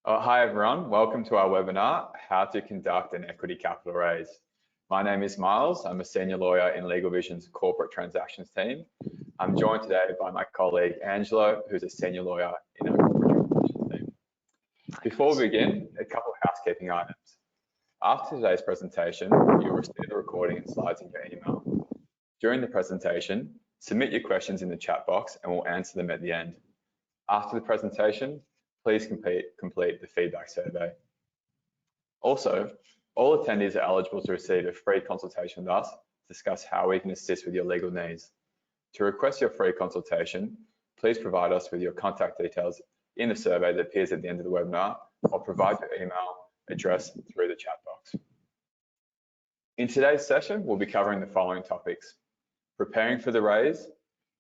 Hi everyone, welcome to our webinar, How to Conduct an Equity Capital Raise. My name is Miles, I'm a senior lawyer in LegalVision's corporate transactions team. I'm joined today by my colleague Angelo, who's a senior lawyer in our corporate transactions team. Before we begin, a couple of housekeeping items. After today's presentation, you'll receive the recording and slides in your email. During the presentation, submit your questions in the chat box and we'll answer them at the end. After the presentation, please complete the feedback survey. Also, all attendees are eligible to receive a free consultation with us to discuss how we can assist with your legal needs. To request your free consultation, please provide us with your contact details in the survey that appears at the end of the webinar, or provide your email address through the chat box. In today's session, we'll be covering the following topics: preparing for the raise,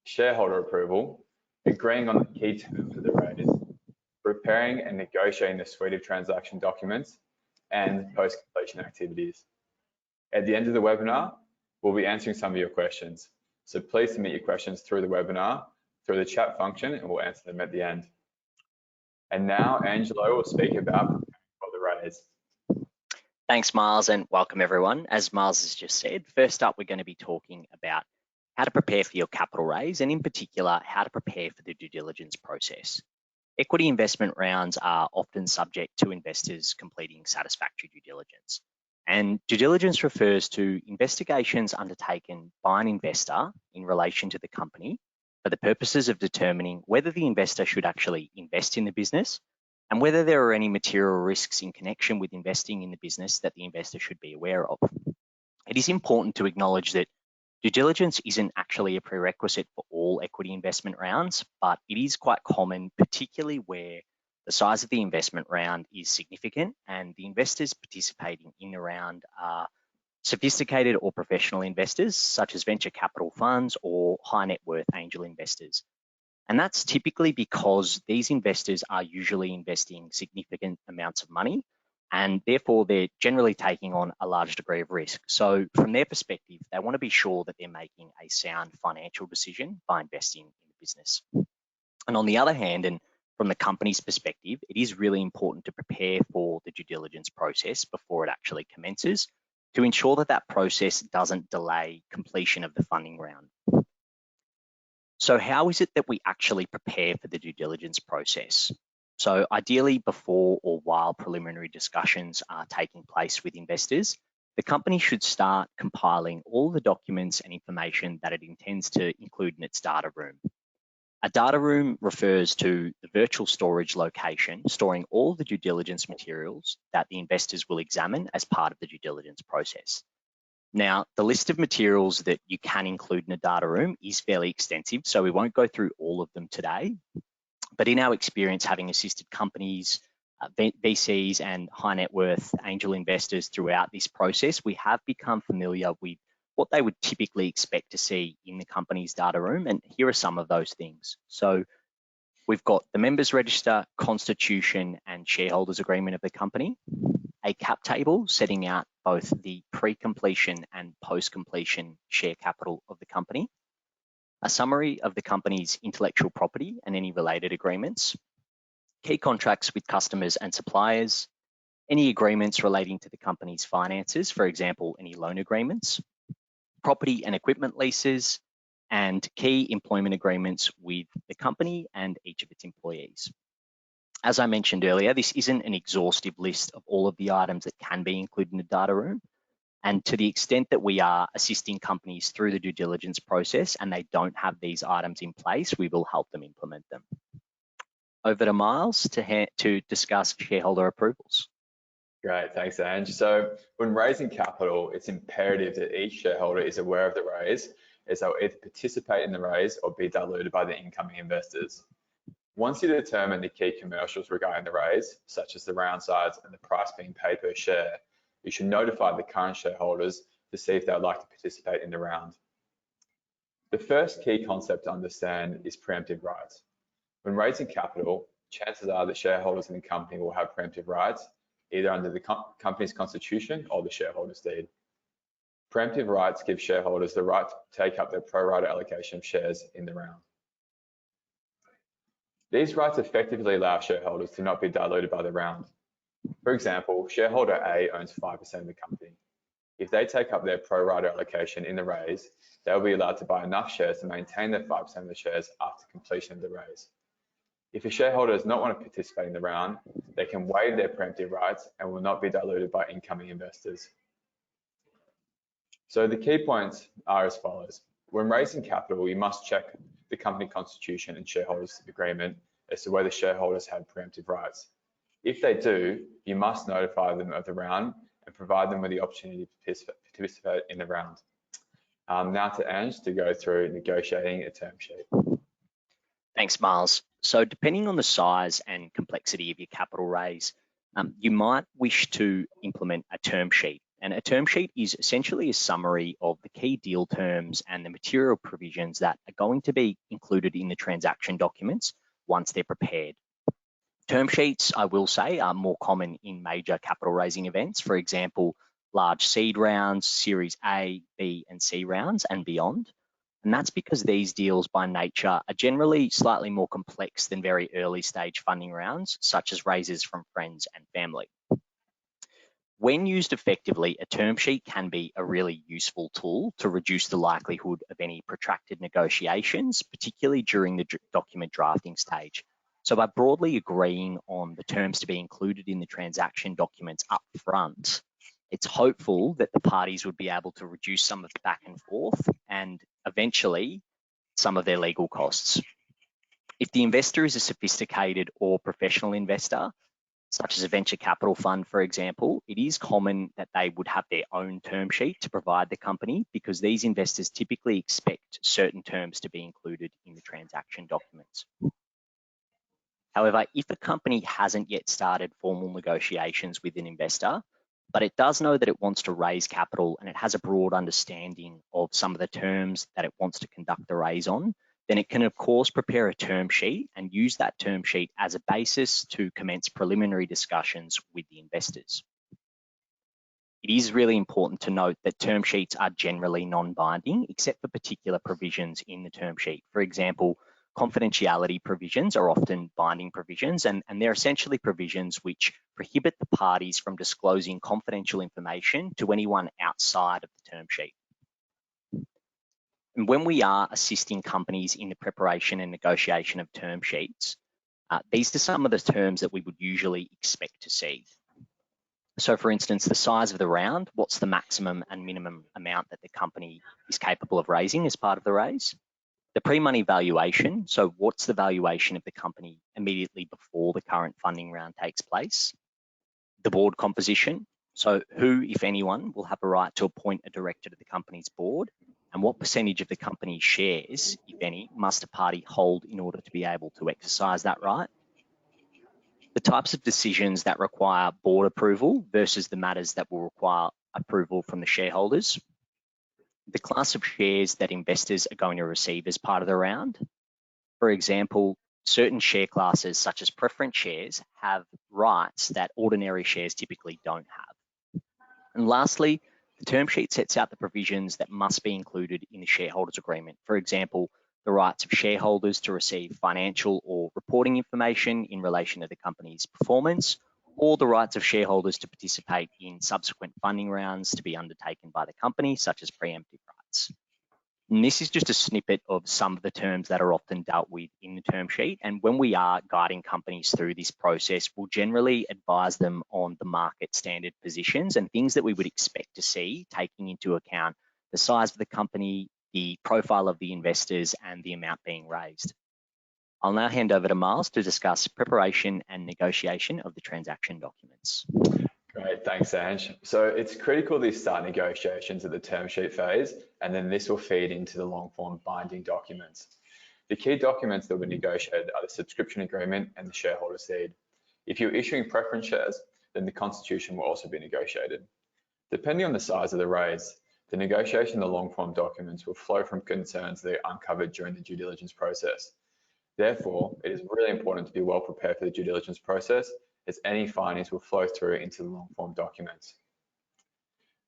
shareholder approval, agreeing on the key terms of the raise, preparing and negotiating the suite of transaction documents, and post-completion activities. At the end of the webinar, we'll be answering some of your questions. So please submit your questions through the webinar, through the chat function, and we'll answer them at the end. And now Angelo will speak about preparing for the raise. Thanks, Miles, and welcome everyone. As Miles has just said, first up, we're going to be talking about how to prepare for your capital raise, and in particular, how to prepare for the due diligence process. Equity investment rounds are often subject to investors completing satisfactory due diligence. And due diligence refers to investigations undertaken by an investor in relation to the company for the purposes of determining whether the investor should actually invest in the business and whether there are any material risks in connection with investing in the business that the investor should be aware of. It is important to acknowledge that due diligence isn't actually a prerequisite for all equity investment rounds, but it is quite common, particularly where the size of the investment round is significant and the investors participating in the round are sophisticated or professional investors, such as venture capital funds or high net worth angel investors. And that's typically because these investors are usually investing significant amounts of money, and therefore they're generally taking on a large degree of risk. So from their perspective, they want to be sure that they're making a sound financial decision by investing in the business. And on the other hand, and from the company's perspective, it is really important to prepare for the due diligence process before it actually commences to ensure that that process doesn't delay completion of the funding round. So how is it that we actually prepare for the due diligence process? So ideally, before or while preliminary discussions are taking place with investors, the company should start compiling all the documents and information that it intends to include in its data room. A data room refers to the virtual storage location storing all the due diligence materials that the investors will examine as part of the due diligence process. Now, the list of materials that you can include in a data room is fairly extensive, so we won't go through all of them today. But in our experience, having assisted companies, VCs and high net worth angel investors throughout this process, we have become familiar with what they would typically expect to see in the company's data room. And here are some of those things. So we've got the members register, constitution and shareholders agreement of the company, a cap table setting out both the pre-completion and post-completion share capital of the company, a summary of the company's intellectual property and any related agreements, key contracts with customers and suppliers, any agreements relating to the company's finances, for example, any loan agreements, property and equipment leases, and key employment agreements with the company and each of its employees. As I mentioned earlier, this isn't an exhaustive list of all of the items that can be included in the data room. And to the extent that we are assisting companies through the due diligence process and they don't have these items in place, we will help them implement them. Over to Miles to discuss shareholder approvals. Great, thanks, Ange. So when raising capital, it's imperative that each shareholder is aware of the raise, as they'll either participate in the raise or be diluted by the incoming investors. Once you determine the key commercials regarding the raise, such as the round size and the price being paid per share, you should notify the current shareholders to see if they would like to participate in the round. The first key concept to understand is preemptive rights. When raising capital, chances are that shareholders in the company will have preemptive rights, either under the company's constitution or the shareholders' deed. Preemptive rights give shareholders the right to take up their pro rata allocation of shares in the round. These rights effectively allow shareholders to not be diluted by the round. For example, shareholder A owns 5% of the company. If they take up their pro rata allocation in the raise, they'll be allowed to buy enough shares to maintain their 5% of the shares after completion of the raise. If a shareholder does not want to participate in the round, they can waive their preemptive rights and will not be diluted by incoming investors. So the key points are as follows. When raising capital, you must check the company constitution and shareholders agreement as to whether shareholders have preemptive rights. If they do, you must notify them of the round and provide them with the opportunity to participate in the round. Now to Ange to go through negotiating a term sheet. Thanks, Miles. So depending on the size and complexity of your capital raise, you might wish to implement a term sheet. And a term sheet is essentially a summary of the key deal terms and the material provisions that are going to be included in the transaction documents once they're prepared. Term sheets, I will say, are more common in major capital raising events. For example, large seed rounds, Series A, B, and C rounds, and beyond. And that's because these deals by nature are generally slightly more complex than very early stage funding rounds, such as raises from friends and family. When used effectively, a term sheet can be a really useful tool to reduce the likelihood of any protracted negotiations, particularly during the document drafting stage. So by broadly agreeing on the terms to be included in the transaction documents up front, it's hopeful that the parties would be able to reduce some of the back and forth and eventually some of their legal costs. If the investor is a sophisticated or professional investor, such as a venture capital fund, for example, it is common that they would have their own term sheet to provide the company because these investors typically expect certain terms to be included in the transaction documents. However, if a company hasn't yet started formal negotiations with an investor, but it does know that it wants to raise capital and it has a broad understanding of some of the terms that it wants to conduct the raise on, then it can of course prepare a term sheet and use that term sheet as a basis to commence preliminary discussions with the investors. It is really important to note that term sheets are generally non-binding except for particular provisions in the term sheet. For example, confidentiality provisions are often binding provisions and they're essentially provisions which prohibit the parties from disclosing confidential information to anyone outside of the term sheet. And when we are assisting companies in the preparation and negotiation of term sheets, these are some of the terms that we would usually expect to see. So for instance, the size of the round, what's the maximum and minimum amount that the company is capable of raising as part of the raise? The pre-money valuation, so what's the valuation of the company immediately before the current funding round takes place? The board composition, so who, if anyone, will have a right to appoint a director to the company's board? And what percentage of the company's shares, if any, must a party hold in order to be able to exercise that right? The types of decisions that require board approval versus the matters that will require approval from the shareholders. The class of shares that investors are going to receive as part of the round. For example, certain share classes such as preference shares have rights that ordinary shares typically don't have. And lastly, the term sheet sets out the provisions that must be included in the shareholders agreement. For example, the rights of shareholders to receive financial or reporting information in relation to the company's performance, or the rights of shareholders to participate in subsequent funding rounds to be undertaken by the company, such as preemptive rights. And this is just a snippet of some of the terms that are often dealt with in the term sheet. And when we are guiding companies through this process, we'll generally advise them on the market standard positions and things that we would expect to see, taking into account the size of the company, the profile of the investors, and the amount being raised. I'll now hand over to Miles to discuss preparation and negotiation of the transaction documents. Great, thanks, Ange. So it's critical to start negotiations at the term sheet phase, and then this will feed into the long form binding documents. The key documents that will be negotiated are the subscription agreement and the shareholder deed. If you're issuing preference shares, then the constitution will also be negotiated. Depending on the size of the raise, the negotiation of the long form documents will flow from concerns that are uncovered during the due diligence process. Therefore, it is really important to be well prepared for the due diligence process, as any findings will flow through into the long form documents.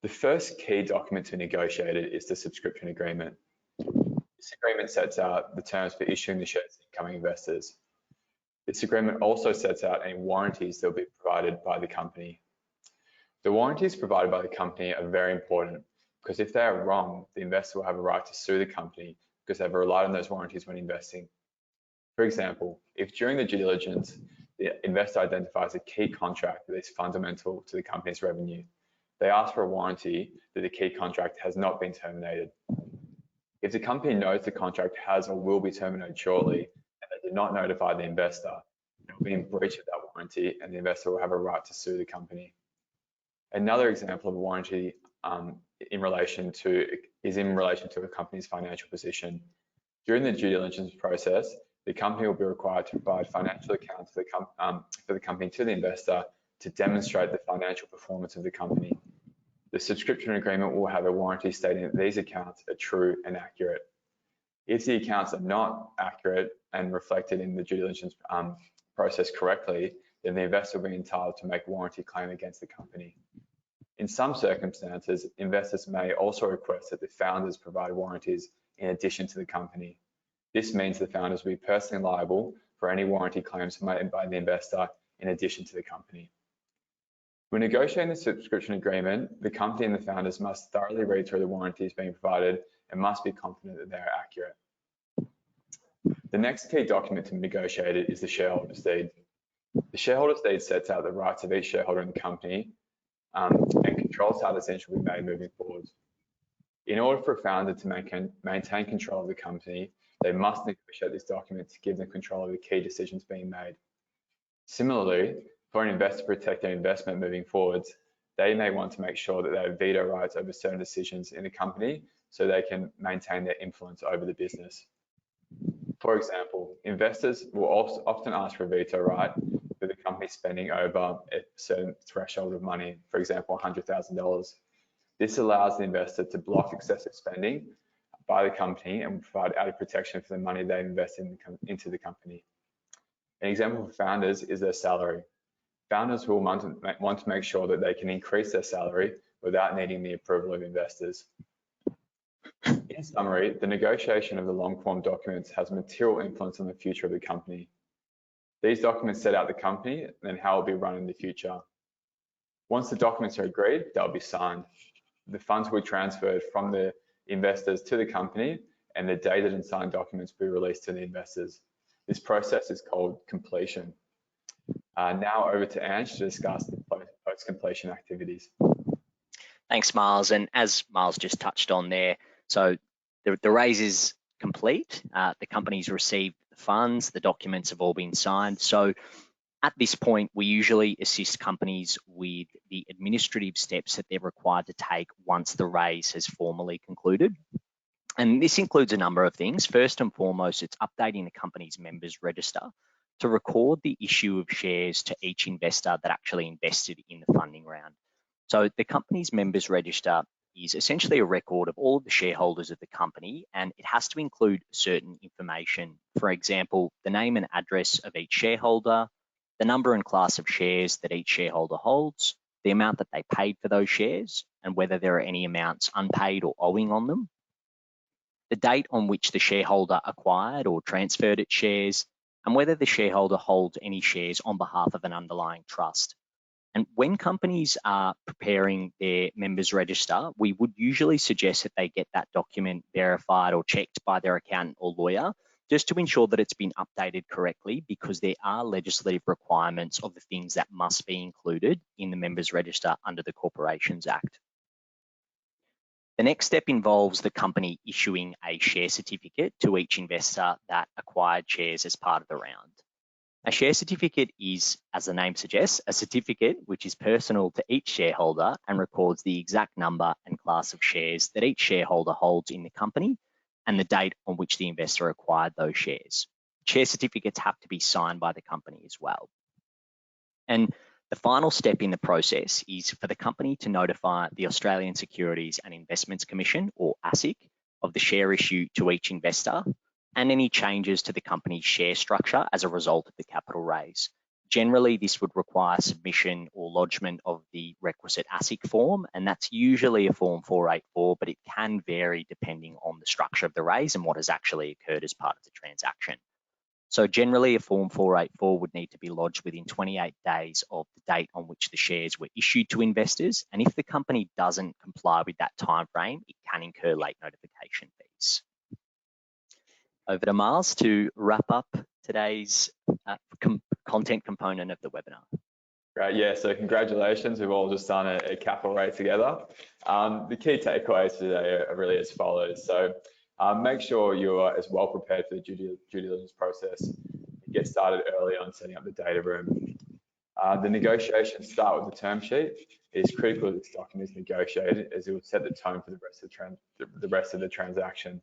The first key document to be negotiated is the subscription agreement. This agreement sets out the terms for issuing the shares to incoming investors. This agreement also sets out any warranties that will be provided by the company. The warranties provided by the company are very important because if they are wrong, the investor will have a right to sue the company because they've relied on those warranties when investing. For example, if during the due diligence, the investor identifies a key contract that is fundamental to the company's revenue, they ask for a warranty that the key contract has not been terminated. If the company knows the contract has or will be terminated shortly, and they did not notify the investor, it will be in breach of that warranty and the investor will have a right to sue the company. Another example of a warranty is in relation to a company's financial position. During the due diligence process, the company will be required to provide financial accounts for the company to the investor to demonstrate the financial performance of the company. The subscription agreement will have a warranty stating that these accounts are true and accurate. If the accounts are not accurate and reflected in the due diligence process correctly, then the investor will be entitled to make a warranty claim against the company. In some circumstances, investors may also request that the founders provide warranties in addition to the company. This means the founders will be personally liable for any warranty claims made by the investor in addition to the company. When negotiating the subscription agreement, the company and the founders must thoroughly read through the warranties being provided and must be confident that they are accurate. The next key document to be negotiated is the shareholder's deed. The shareholder's deed sets out the rights of each shareholder in the company and controls how decisions will be made moving forward. In order for a founder to maintain control of the company, they must negotiate this document to give them control of the key decisions being made. Similarly, for an investor to protect their investment moving forwards, they may want to make sure that they have veto rights over certain decisions in the company so they can maintain their influence over the business. For example, investors will often ask for a veto right for the company spending over a certain threshold of money, for example, $100,000. This allows the investor to block excessive spending by the company and provide added protection for the money they invest into the company. An example for founders is their salary. Founders will want to make sure that they can increase their salary without needing the approval of investors. In summary, the negotiation of the long-form documents has material influence on the future of the company. These documents set out the company and how it will be run in the future. Once the documents are agreed, they'll be signed. The funds will be transferred from the investors to the company, and the dated and signed documents will be released to the investors. This process is called completion. Now over to Ange to discuss the post-completion activities. Thanks, Miles. And as Miles just touched on there, so the raise is complete. The company's received the funds, the documents have all been signed. So at this point, we usually assist companies with the administrative steps that they're required to take once the raise has formally concluded. And this includes a number of things. First and foremost, it's updating the company's members register to record the issue of shares to each investor that actually invested in the funding round. So the company's members register is essentially a record of all of the shareholders of the company, and it has to include certain information. For example, the name and address of each shareholder, the number and class of shares that each shareholder holds, the amount that they paid for those shares, and whether there are any amounts unpaid or owing on them, the date on which the shareholder acquired or transferred its shares, and whether the shareholder holds any shares on behalf of an underlying trust. And when companies are preparing their members register, we would usually suggest that they get that document verified or checked by their accountant or lawyer, just to ensure that it's been updated correctly, because there are legislative requirements of the things that must be included in the members register under the Corporations Act. The next step involves the company issuing a share certificate to each investor that acquired shares as part of the round. A share certificate is, as the name suggests, a certificate which is personal to each shareholder and records the exact number and class of shares that each shareholder holds in the company and the date on which the investor acquired those shares. Share certificates have to be signed by the company as well. And the final step in the process is for the company to notify the Australian Securities and Investments Commission, or ASIC, of the share issue to each investor and any changes to the company's share structure as a result of the capital raise. Generally, this would require submission or lodgement of the requisite ASIC form, and that's usually a Form 484, but it can vary depending on the structure of the raise and what has actually occurred as part of the transaction. So generally a Form 484 would need to be lodged within 28 days of the date on which the shares were issued to investors. And if the company doesn't comply with that time frame, it can incur late notification fees. Over to Miles to wrap up today's content component of the webinar. Great, yeah, so congratulations. We've all just done a capital raise together. The key takeaways today are really as follows. So make sure you are as well prepared for the due diligence process. Get started early on setting up the data room. The negotiations start with the term sheet. It is critical that this document is negotiated as it will set the tone for the rest of the transaction.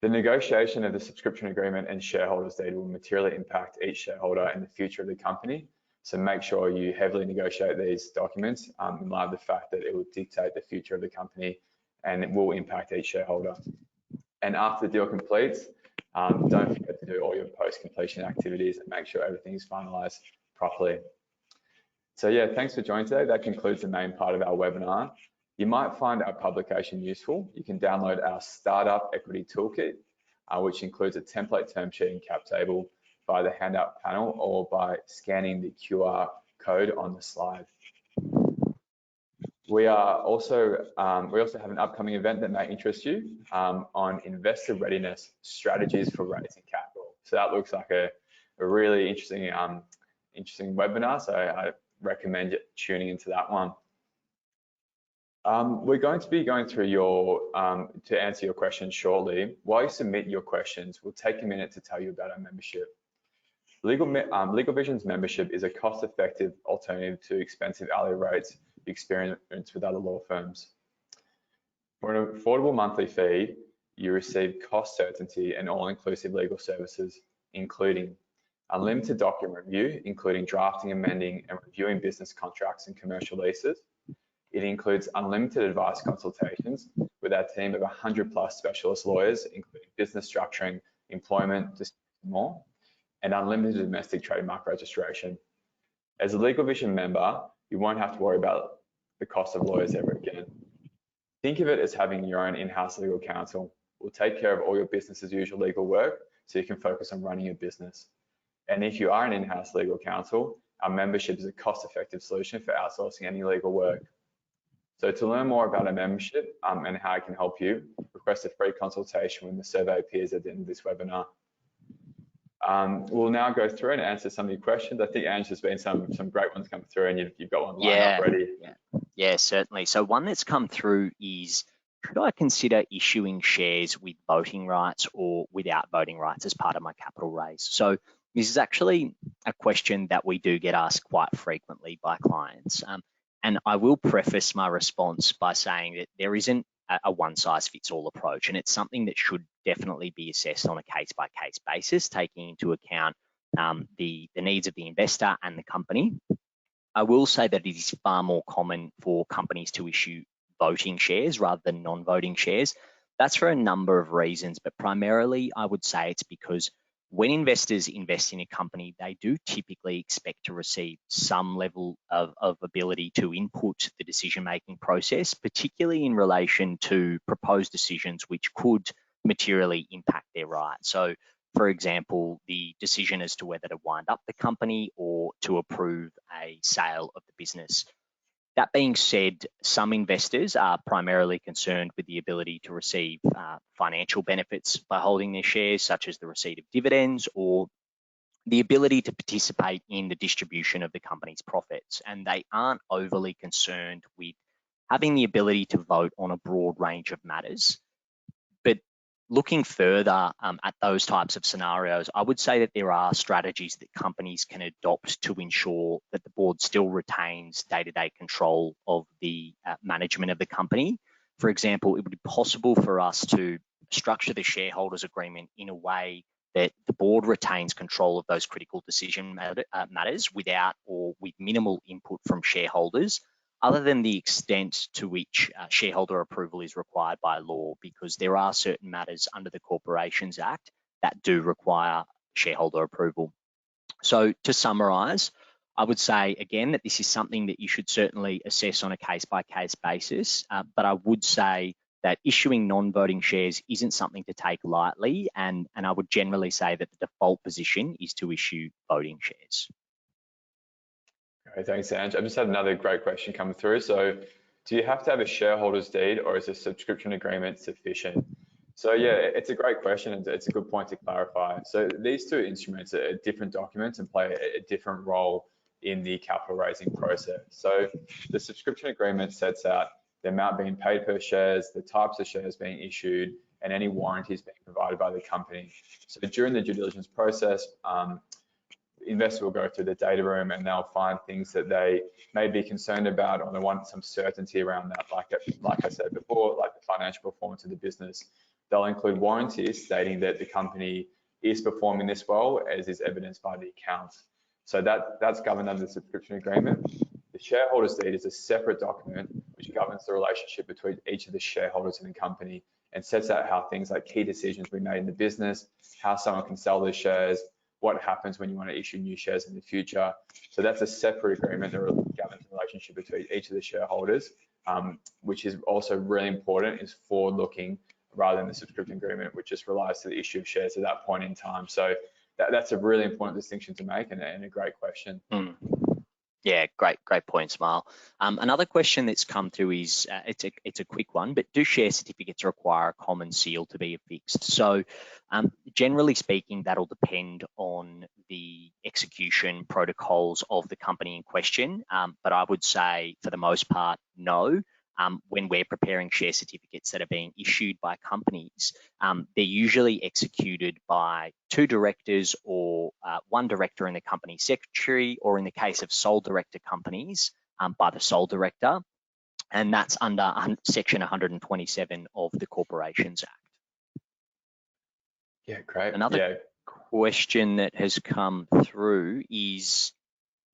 The negotiation of the subscription agreement and shareholders' deed will materially impact each shareholder and the future of the company. So make sure you heavily negotiate these documents in light of the fact that it will dictate the future of the company and it will impact each shareholder. And after the deal completes, don't forget to do all your post-completion activities and make sure everything is finalized properly. So yeah, thanks for joining today. That concludes the main part of our webinar. You might find our publication useful. You can download our Startup Equity Toolkit, which includes a template term sheet and cap table via the handout panel or by scanning the QR code on the slide. We also have an upcoming event that may interest you on investor readiness strategies for raising capital. So that looks like a really interesting webinar. So I recommend tuning into that one. We're going to be going through to answer your questions shortly. While you submit your questions, we'll take a minute to tell you about our membership. LegalVision's membership is a cost-effective alternative to expensive hourly rates you experience with other law firms. For an affordable monthly fee, you receive cost certainty and all-inclusive legal services, including unlimited document review, including drafting, amending, and reviewing business contracts and commercial leases. It includes unlimited advice consultations with our team of 100+ specialist lawyers, including business structuring, employment, and more, and unlimited domestic trademark registration. As a LegalVision member, you won't have to worry about the cost of lawyers ever again. Think of it as having your own in-house legal counsel. We'll take care of all your business as usual legal work so you can focus on running your business. And if you are an in-house legal counsel, our membership is a cost-effective solution for outsourcing any legal work. So to learn more about our membership and how it can help you, request a free consultation when the survey appears at the end of this webinar. We'll now go through and answer some of your questions. I think Angela's been some great ones come through, and you've got one lined up ready. Yeah, certainly. So one that's come through is, should I consider issuing shares with voting rights or without voting rights as part of my capital raise? So this is actually a question that we do get asked quite frequently by clients. And I will preface my response by saying that there isn't a one-size-fits-all approach, and it's something that should definitely be assessed on a case-by-case basis, taking into account the needs of the investor and the company. I will say that it is far more common for companies to issue voting shares rather than non-voting shares. That's for a number of reasons, but primarily I would say it's because when investors invest in a company, they do typically expect to receive some level of ability to input the decision-making process, particularly in relation to proposed decisions which could materially impact their rights. So, for example, the decision as to whether to wind up the company or to approve a sale of the business. That being said, some investors are primarily concerned with the ability to receive financial benefits by holding their shares, such as the receipt of dividends or the ability to participate in the distribution of the company's profits. And they aren't overly concerned with having the ability to vote on a broad range of matters. But looking further at those types of scenarios, I would say that there are strategies that companies can adopt to ensure that the board still retains day-to-day control of the management of the company. For example, it would be possible for us to structure the shareholders agreement in a way that the board retains control of those critical decision matters without or with minimal input from shareholders, other than the extent to which shareholder approval is required by law, because there are certain matters under the Corporations Act that do require shareholder approval. So to summarise, I would say again that this is something that you should certainly assess on a case-by-case basis, but I would say that issuing non-voting shares isn't something to take lightly, and I would generally say that the default position is to issue voting shares. Okay, thanks, Ange. I've just had another great question come through. So, do you have to have a shareholder's deed, or is a subscription agreement sufficient? So yeah, it's a great question, and it's a good point to clarify. So these two instruments are different documents and play a different role in the capital raising process. So the subscription agreement sets out the amount being paid per shares, the types of shares being issued, and any warranties being provided by the company. So during the due diligence process, investor will go through the data room and they'll find things that they may be concerned about, or they want some certainty around that, like I said before, like the financial performance of the business. They'll include warranties stating that the company is performing this well, as is evidenced by the accounts. So that's governed under the subscription agreement. The shareholders' deed is a separate document which governs the relationship between each of the shareholders in the company and sets out how things like key decisions will be made in the business, how someone can sell their shares, what happens when you want to issue new shares in the future. So that's a separate agreement that governs the relationship between each of the shareholders, which is also really important, is forward-looking rather than the subscription agreement, which just relies to the issue of shares at that point in time. So that's a really important distinction to make, and a great question. Yeah, great point, Smile. Another question that's come through is, it's a quick one, but do share certificates require a common seal to be affixed? So generally speaking, that'll depend on the execution protocols of the company in question, but I would say for the most part, no. When we're preparing share certificates that are being issued by companies, they're usually executed by two directors or one director and the company secretary, or in the case of sole director companies, by the sole director, and that's under section 127 of the Corporations Act. Yeah, great. Another question that has come through is,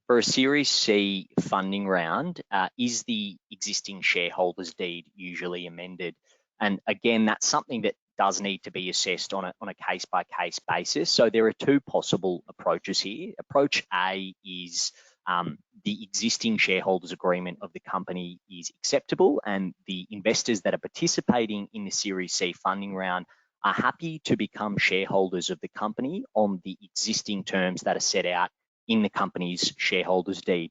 for a Series C funding round, is the existing shareholders' deed usually amended? And again, that's something that does need to be assessed on a case-by-case basis. So there are two possible approaches here. Approach A is the existing shareholders' agreement of the company is acceptable, and the investors that are participating in the Series C funding round are happy to become shareholders of the company on the existing terms that are set out in the company's shareholders' deed.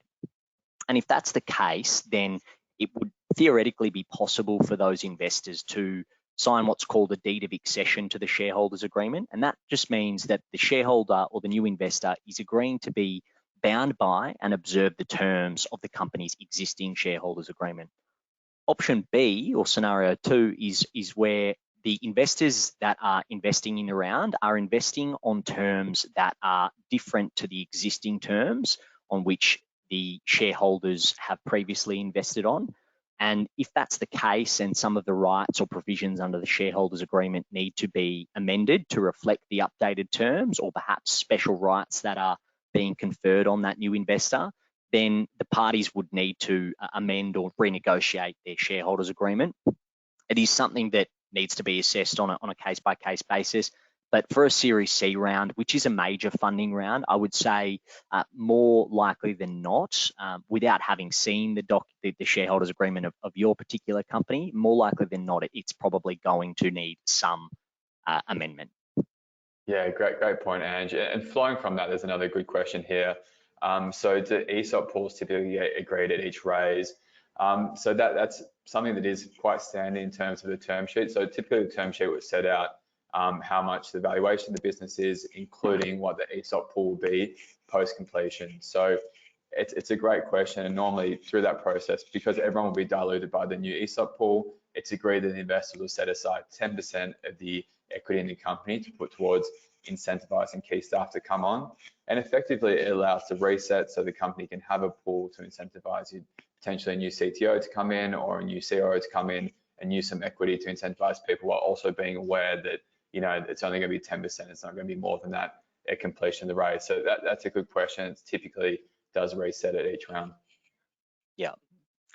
And if that's the case, then it would theoretically be possible for those investors to sign what's called a deed of accession to the shareholders' agreement. And that just means that the shareholder or the new investor is agreeing to be bound by and observe the terms of the company's existing shareholders' agreement. Option B, or scenario 2, is where the investors that are investing in the round are investing on terms that are different to the existing terms on which the shareholders have previously invested on. And if that's the case, and some of the rights or provisions under the shareholders' agreement need to be amended to reflect the updated terms, or perhaps special rights that are being conferred on that new investor, then the parties would need to amend or renegotiate their shareholders' agreement. It is something that needs to be assessed on a case-by-case basis. But for a Series C round, which is a major funding round, I would say more likely than not, without having seen the shareholders' agreement of your particular company, more likely than not, it's probably going to need some amendment. Yeah, great point, Ange. And flowing from that, there's another good question here. So do ESOP pools typically get agreed at each raise? So that's something that is quite standard in terms of the term sheet. So typically the term sheet would set out how much the valuation of the business is, including what the ESOP pool will be post-completion. So it's a great question, and normally through that process, because everyone will be diluted by the new ESOP pool, it's agreed that the investors will set aside 10% of the equity in the company to put towards incentivizing key staff to come on. And effectively it allows to reset, so the company can have a pool to incentivize potentially a new CTO to come in, or a new CRO to come in and use some equity to incentivize people, while also being aware that, you know, it's only going to be 10%, it's not going to be more than that at completion of the raise. So that's a good question. It typically does reset at each round. Yeah,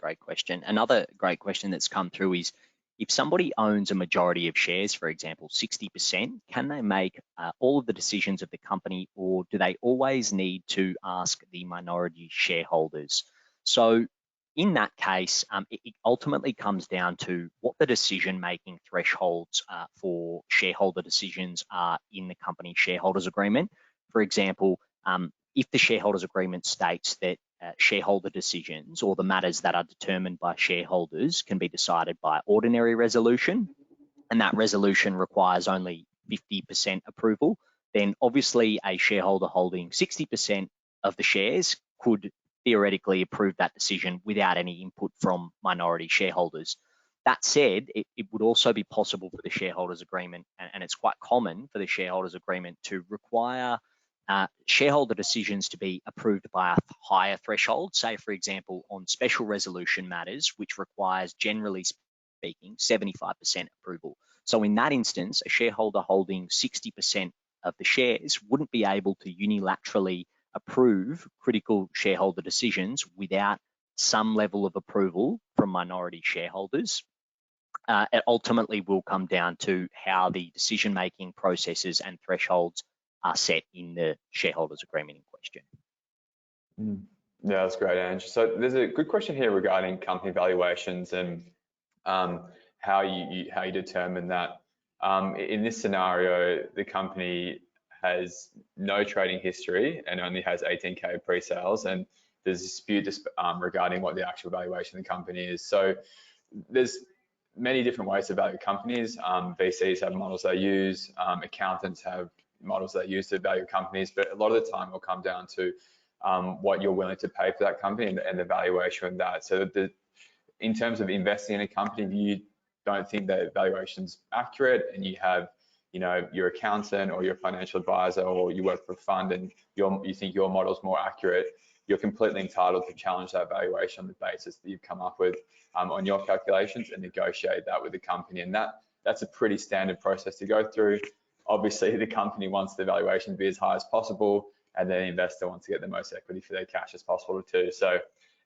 great question. Another great question that's come through is, if somebody owns a majority of shares, for example, 60%, can they make all of the decisions of the company, or do they always need to ask the minority shareholders? So in that case, it ultimately comes down to what the decision-making thresholds for shareholder decisions are in the company shareholders agreement. For example, if the shareholders agreement states that shareholder decisions or the matters that are determined by shareholders can be decided by ordinary resolution, and that resolution requires only 50% approval, then obviously a shareholder holding 60% of the shares could theoretically approve that decision without any input from minority shareholders. That said, it would also be possible for the shareholders agreement, and it's quite common for the shareholders agreement to require shareholder decisions to be approved by a higher threshold, say for example on special resolution matters, which requires, generally speaking, 75% approval. So in that instance, a shareholder holding 60% of the shares wouldn't be able to unilaterally approve critical shareholder decisions without some level of approval from minority shareholders. It ultimately will come down to how the decision-making processes and thresholds are set in the shareholders agreement in question. Yeah, that's great, Ange. So there's a good question here regarding company valuations and how you determine that. In this scenario, the company has no trading history and only has 18K pre-sales, and there's a dispute regarding what the actual valuation of the company is. So there's many different ways to value companies. VCs have models they use, accountants have models they use to value companies, but a lot of the time will come down to what you're willing to pay for that company and the valuation of that. So in terms of investing in a company, if you don't think that valuation's accurate and you have, you know, your accountant or your financial advisor or you work for a fund and you think your model's more accurate, you're completely entitled to challenge that valuation on the basis that you've come up with on your calculations and negotiate that with the company. And that's a pretty standard process to go through. Obviously, the company wants the valuation to be as high as possible, and the investor wants to get the most equity for their cash as possible too. So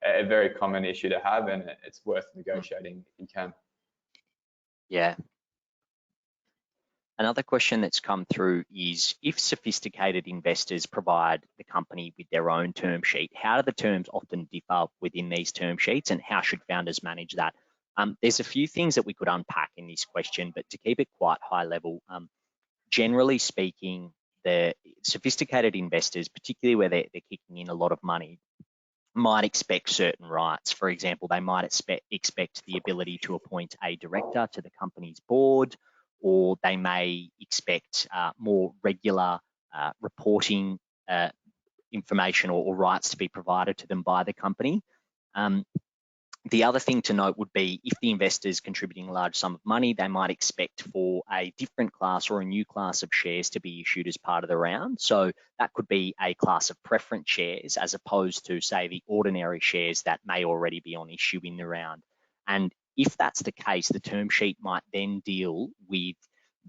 a very common issue to have, and it's worth negotiating if you can. Yeah. Another question that's come through is, if sophisticated investors provide the company with their own term sheet, how do the terms often differ within these term sheets, and how should founders manage that? There's a few things that we could unpack in this question, but to keep it quite high level, generally speaking, the sophisticated investors, particularly where they're kicking in a lot of money, might expect certain rights. For example, they might expect the ability to appoint a director to the company's board, or they may expect more regular reporting information or rights to be provided to them by the company. The other thing to note would be, if the investor is contributing a large sum of money, they might expect for a different class or a new class of shares to be issued as part of the round. So that could be a class of preference shares as opposed to, say, the ordinary shares that may already be on issue in the round. And if that's the case, the term sheet might then deal with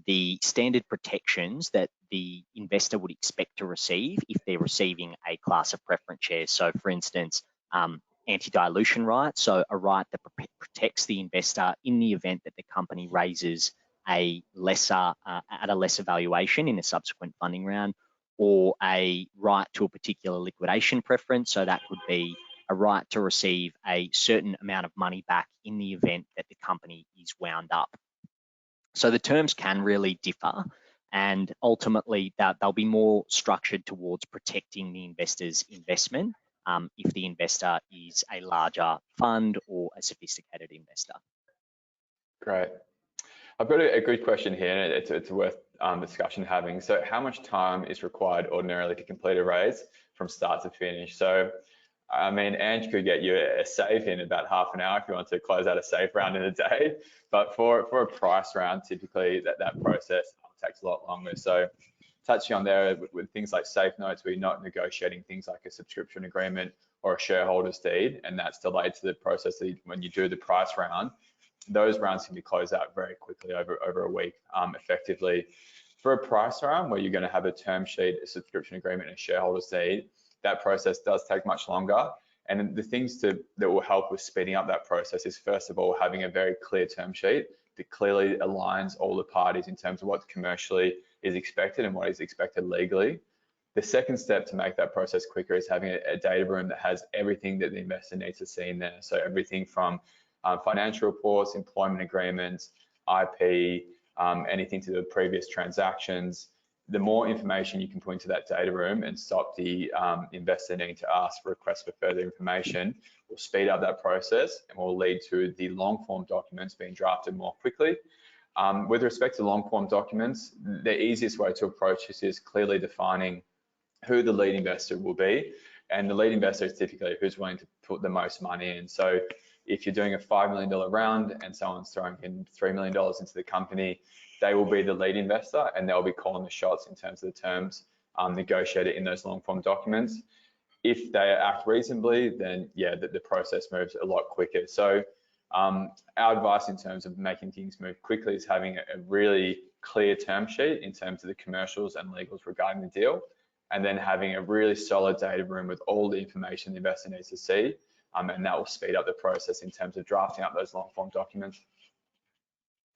the standard protections that the investor would expect to receive if they're receiving a class of preference shares. So for instance, anti-dilution rights, so a right that protects the investor in the event that the company raises a lesser at a lesser valuation in a subsequent funding round, or a right to a particular liquidation preference. So that could be a right to receive a certain amount of money back in the event that the company is wound up. So the terms can really differ, and ultimately they'll be more structured towards protecting the investor's investment if the investor is a larger fund or a sophisticated investor. Great. I've got a good question here, and it's worth discussion having. So how much time is required ordinarily to complete a raise from start to finish? So, I mean, Ange could get you a safe in about half an hour if you want to close out a safe round in a day. But for a price round, typically that process takes a lot longer. So touching on there with things like safe notes, where you're not negotiating things like a subscription agreement or a shareholder's deed, and that's delayed to the process when you do the price round, those rounds can be closed out very quickly over a week effectively. For a price round where you're going to have a term sheet, a subscription agreement, and a shareholder's deed, that process does take much longer. And the things that will help with speeding up that process is, first of all, having a very clear term sheet that clearly aligns all the parties in terms of what commercially is expected and what is expected legally. The second step to make that process quicker is having a data room that has everything that the investor needs to see in there. So everything from financial reports, employment agreements, IP, anything to do with previous transactions. The more information you can put into that data room and stop the investor needing to ask for requests for further information will speed up that process and will lead to the long form documents being drafted more quickly. With respect to long form documents, the easiest way to approach this is clearly defining who the lead investor will be. And the lead investor is typically who's willing to put the most money in. So if you're doing a $5 million round and someone's throwing in $3 million into the company, they will be the lead investor and they'll be calling the shots in terms of the terms negotiated in those long form documents. If they act reasonably, then yeah, the process moves a lot quicker. So our advice in terms of making things move quickly is having a really clear term sheet in terms of the commercials and legals regarding the deal, and then having a really solid data room with all the information the investor needs to see, and that will speed up the process in terms of drafting up those long form documents.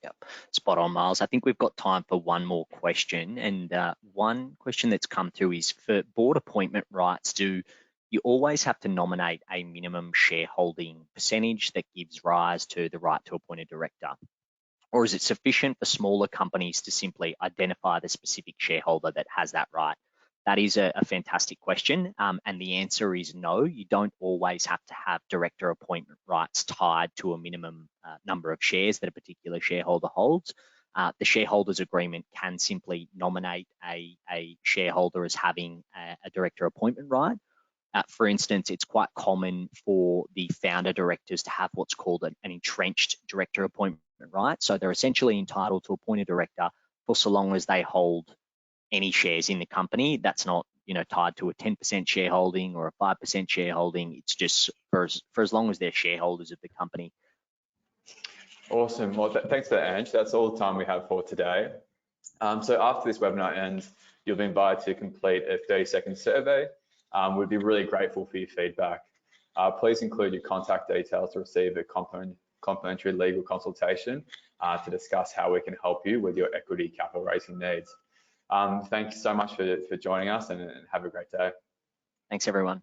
Yep, spot on, Miles. I think we've got time for one more question. And one question that's come through is, for board appointment rights, do you always have to nominate a minimum shareholding percentage that gives rise to the right to appoint a director? Or is it sufficient for smaller companies to simply identify the specific shareholder that has that right? That is a fantastic question, and the answer is no. You don't always have to have director appointment rights tied to a minimum number of shares that a particular shareholder holds. The shareholders agreement can simply nominate a shareholder as having a director appointment right. For instance, it's quite common for the founder directors to have what's called an entrenched director appointment right. So they're essentially entitled to appoint a director for so long as they hold any shares in the company. That's not, tied to a 10% shareholding or a 5% shareholding. It's just for as long as they're shareholders of the company. Awesome. Well, thanks for that, Ange. That's all the time we have for today. So after this webinar ends, you'll be invited to complete a 30-second survey. We'd be really grateful for your feedback. Please include your contact details to receive a complimentary legal consultation to discuss how we can help you with your equity capital raising needs. Thank you so much for joining us, and have a great day. Thanks, everyone.